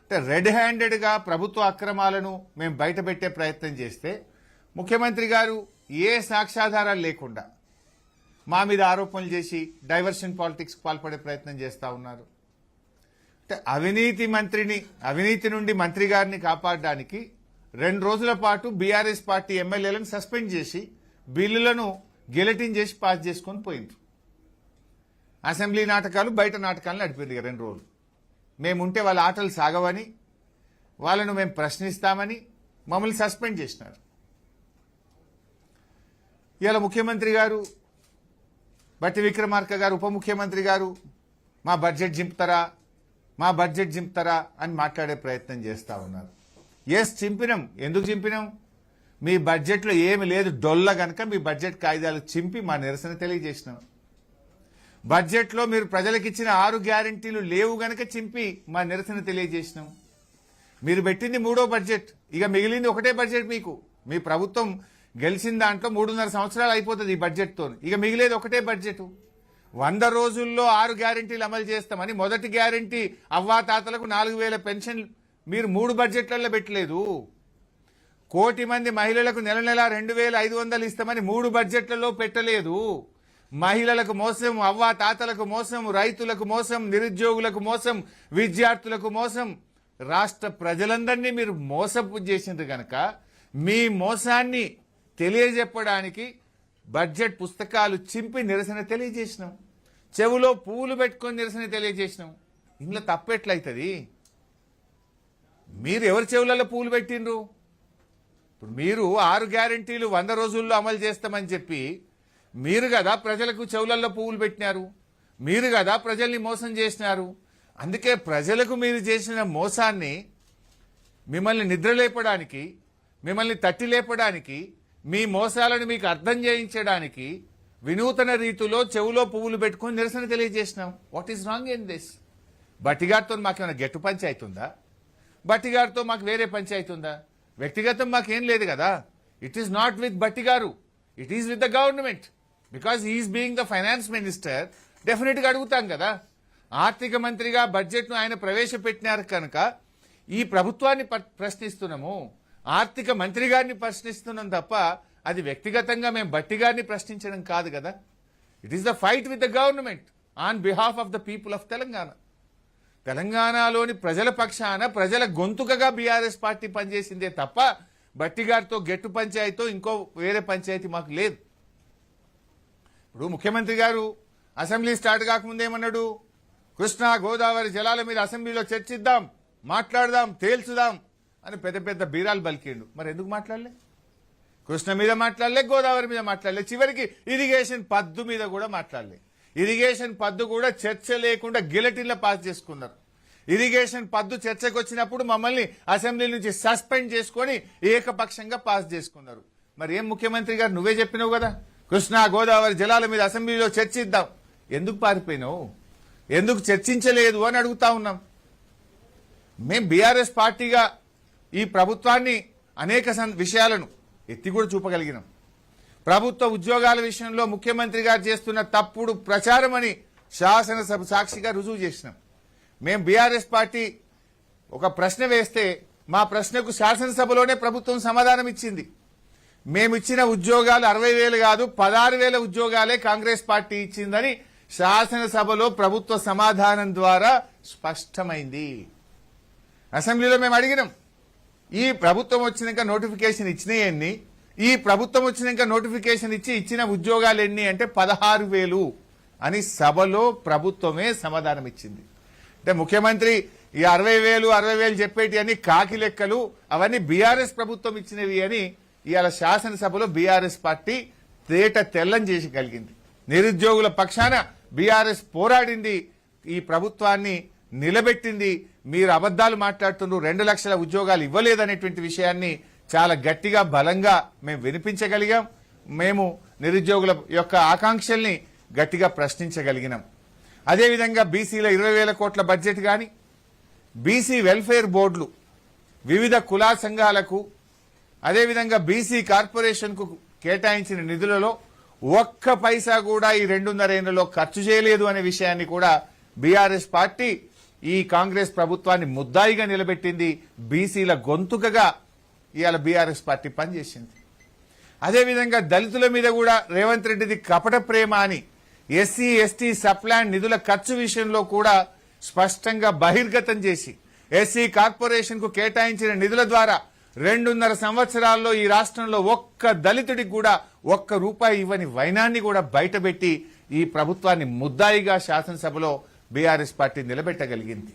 అంటే రెడ్ హ్యాండెడ్గా ప్రభుత్వ అక్రమాలను మేము బయటపెట్టే ప్రయత్నం చేస్తే ముఖ్యమంత్రి గారు ఏ సాక్ష్యాధారాలు లేకుండా మా మీద ఆరోపణలు చేసి డైవర్షన్ పాలిటిక్స్ పాల్పడే ప్రయత్నం చేస్తూ ఉన్నారు. అంటే అవినీతి నుండి మంత్రి గారిని కాపాడడానికి 2 రోజుల పాటు బీఆర్ఎస్ పార్టీ ఎమ్మెల్యేలను సస్పెండ్ చేసి బిల్లులను గెలటిన్ చేసి పాస్ చేసుకొని పోయింది. అసెంబ్లీ నాటకాలు బయట నాటకాలను నడిపింది 2 రోజులు. మేముంటే వాళ్ళ ఆటలు సాగవని, వాళ్ళను మేము ప్రశ్నిస్తామని మమ్మల్ని సస్పెండ్ చేసినారు. ఇవాళ ముఖ్యమంత్రి గారు, బట్టి విక్రమార్క గారు, ఉప ముఖ్యమంత్రి గారు మా బడ్జెట్ చింపుతారా అని మాట్లాడే ప్రయత్నం చేస్తూ ఉన్నారు. చింపినాం. ఎందుకు చింపినాం? మీ బడ్జెట్లో ఏమి లేదు డొల్ల గనక మీ బడ్జెట్ కాయిదాలు చింపి మా నిరసన తెలియజేసినాం. బడ్జెట్లో మీరు ప్రజలకు ఇచ్చిన 6 గ్యారంటీలు లేవు గనక చింపి మా నిరసన తెలియజేసినాం. మీరు పెట్టింది 3వ బడ్జెట్, ఇక మిగిలింది 1టే బడ్జెట్. మీ ప్రభుత్వం గెలిచిన దాంట్లో 3.5 సంవత్సరాలు అయిపోతుంది ఈ బడ్జెట్తో. ఇక మిగిలేది 1టే బడ్జెట్. 100 రోజుల్లో 6 గ్యారంటీలు అమలు చేస్తామని మొదటి గ్యారంటీ అవ్వాతాతలకు 4,000 పెన్షన్ మీరు 3 బడ్జెట్లలో పెట్టలేదు. 1 కోటి మంది మహిళలకు నెల 2,500 ఇస్తామని 3 బడ్జెట్లలో పెట్టలేదు. మహిళలకు మోసం, అవ్వాతాతలకు మోసం, రైతులకు మోసం, నిరుద్యోగులకు మోసం, విద్యార్థులకు మోసం, రాష్ట్ర ప్రజలందరినీ మీరు మోసపు చేసిండ్రు కనుక మీ మోసాన్ని తెలియజెప్పడానికి బడ్జెట్ పుస్తకాలు చింపి నిరసన తెలియజేసినాం. చెవులో పువ్వులు పెట్టుకొని నిరసన తెలియజేసినాం. ఇంట్లో తప్పెట్లయితుంది? మీరు ఎవరి చెవులలో పువ్వులు పెట్టిండ్రు? ఇప్పుడు మీరు 6 గ్యారంటీలు 100 రోజుల్లో అమలు చేస్తామని చెప్పి మీరు కదా ప్రజలకు చెవులలో పువ్వులు పెట్టినారు. మీరు కదా ప్రజల్ని మోసం చేసినారు. అందుకే ప్రజలకు మీరు చేసిన మోసాన్ని మిమ్మల్ని నిద్రలేపడానికి, మిమ్మల్ని తట్టి లేపడానికి, మీ మోసాలను మీకు అర్థం చేయించడానికి వినూతన రీతిలో చెవులో పువ్వులు పెట్టుకుని నిరసన తెలియజేసినాం. What is wrong in this? బట్టిగారితో మాకేమైనా గెట్టు పంచాయతీ ఉందా? బట్టిగారితో మాకు వేరే పంచాయతీ ఉందా? వ్యక్తిగతం మాకేం లేదు కదా. ఇట్ ఈస్ నాట్ విత్ బట్టిగారు, it is with the government. Because he is being the finance minister, డెఫినెట్గా అడుగుతాం కదా. ఆర్థిక మంత్రిగా బడ్జెట్ను ఆయన ప్రవేశపెట్టినారు కనుక ఈ ప్రభుత్వాన్ని ప్రశ్నిస్తున్నాము, ఆర్థిక మంత్రి గారిని ప్రశ్నిస్తున్నాం తప్ప అది వ్యక్తిగతంగా మేము బట్టి గారిని ప్రశ్నించడం కాదు కదా. It is the fight with the government on behalf of the people of Telangana. తెలంగాణలోని ప్రజల పక్షాన, ప్రజల గొంతుకగా బీఆర్ఎస్ పార్టీ పనిచేసిందే తప్ప బట్టి గారితో గెట్టు పంచాయతీతో ఇంకో వేరే పంచాయతీ మాకు లేదు. ఇప్పుడు ముఖ్యమంత్రి గారు అసెంబ్లీ స్టార్ట్ కాకముందేమన్నాడు? కృష్ణా గోదావరి జలాల మీద అసెంబ్లీలో చర్చిద్దాం, మాట్లాడదాం, తేల్చుదాం అని పెద్ద పెద్ద బీరాలు బలికిండు. మరి ఎందుకు మాట్లాడలే? కృష్ణ మీద మాట్లాడలే, గోదావరి మీద మాట్లాడలే, చివరికి ఇరిగేషన్ పద్దు మీద కూడా మాట్లాడలే. ఇరిగేషన్ పద్దు కూడా చర్చ లేకుండా గిలటిన్లో పాస్ చేసుకున్నారు. ఇరిగేషన్ పద్దు చర్చకు వచ్చినప్పుడు మమ్మల్ని అసెంబ్లీ నుంచి సస్పెండ్ చేసుకొని ఏకపక్షంగా పాస్ చేసుకున్నారు. మరి ఏం ముఖ్యమంత్రి గారు, నువ్వే చెప్పినావు కదా కృష్ణా గోదావరి జలాల మీద అసెంబ్లీలో చర్చిద్దాం, ఎందుకు పారిపోయినావు? ఎందుకు చర్చించలేదు అని అడుగుతా ఉన్నాం. మేం బీఆర్ఎస్ పార్టీగా ఈ ప్రభుత్వాన్ని అనేక విషయాలను ఎత్తి కూడా చూపగలిగినాం. ప్రభుత్వ ఉద్యోగాల విషయంలో ముఖ్యమంత్రి గారు చేస్తున్న తప్పుడు ప్రచారం అని శాసనసభ సాక్షిగా రుజువు చేసినాం. మేం బీఆర్ఎస్ పార్టీ ఒక ప్రశ్న వేస్తే మా ప్రశ్నకు శాసనసభలోనే ప్రభుత్వం సమాధానం ఇచ్చింది. మేమిచ్చిన ఉద్యోగాలు 60,000 కాదు 16,000 ఉద్యోగాలే కాంగ్రెస్ పార్టీ ఇచ్చిందని శాసనసభలో ప్రభుత్వ సమాధానం ద్వారా స్పష్టమైంది. అసెంబ్లీలో మేము అడిగినాం, ఈ ప్రభుత్వం వచ్చినాక నోటిఫికేషన్ ఇచ్చినాయన్ని, ఈ ప్రభుత్వం వచ్చినాక నోటిఫికేషన్ ఇచ్చిన ఉద్యోగాలు ఎన్ని అంటే 16,000 అని సభలో ప్రభుత్వమే సమాధానం ఇచ్చింది. అంటే ముఖ్యమంత్రి ఈ 60,000 చెప్పేటి అన్ని కాకి లెక్కలు, అవన్నీ బీఆర్ఎస్ ప్రభుత్వం ఇచ్చినవి అని ఇవాళ శాసనసభలో బీఆర్ఎస్ పార్టీ తేట తెల్లం చేసి కలిగింది. నిరుద్యోగుల పక్షాన బీఆర్ఎస్ పోరాడింది, ఈ ప్రభుత్వాన్ని నిలబెట్టింది. మీరు అబద్దాలు మాట్లాడుతున్నారు, 2 లక్షల ఉద్యోగాలు ఇవ్వలేదనేటువంటి విషయాన్ని చాలా గట్టిగా బలంగా మేము వినిపించగలిగాం. మేము నిరుద్యోగుల యొక్క ఆకాంక్షల్ని గట్టిగా ప్రశ్నించగలిగినాం. అదేవిధంగా బీసీల 20,000 కోట్ల బడ్జెట్ కానీ, బీసీ వెల్ఫేర్ బోర్డులు వివిధ కులా సంఘాలకు, అదేవిధంగా బీసీ కార్పొరేషన్కు కేటాయించిన నిధులలో ఒక్క పైసా కూడా ఈ 2.5 ఏళ్లలో ఖర్చు చేయలేదు అనే విషయాన్ని కూడా బీఆర్ఎస్ పార్టీ ఈ కాంగ్రెస్ ప్రభుత్వాన్ని ముద్దాయిగా నిలబెట్టింది, బీసీల గొంతుకగా ఇవాళ బీఆర్ఎస్ పార్టీ పనిచేసింది. అదేవిధంగా దళితుల మీద కూడా రేవంత్ రెడ్డిది కపట ప్రేమ అని ఎస్సీ ఎస్టీ సప్లాన్ నిధుల ఖర్చు విషయంలో కూడా స్పష్టంగా బహిర్గతం చేసి ఎస్సీ కార్పొరేషన్ కు కేటాయించిన నిధుల ద్వారా 2.5 సంవత్సరాల్లో ఈ రాష్ట్రంలో ఒక్క దళితుడికి కూడా ₹1 ఇవ్వని వైనాన్ని కూడా బయటపెట్టి ఈ ప్రభుత్వాన్ని ముద్దాయిగా శాసనసభలో బీఆర్ఎస్ పార్టీ నిలబెట్టగలిగింది.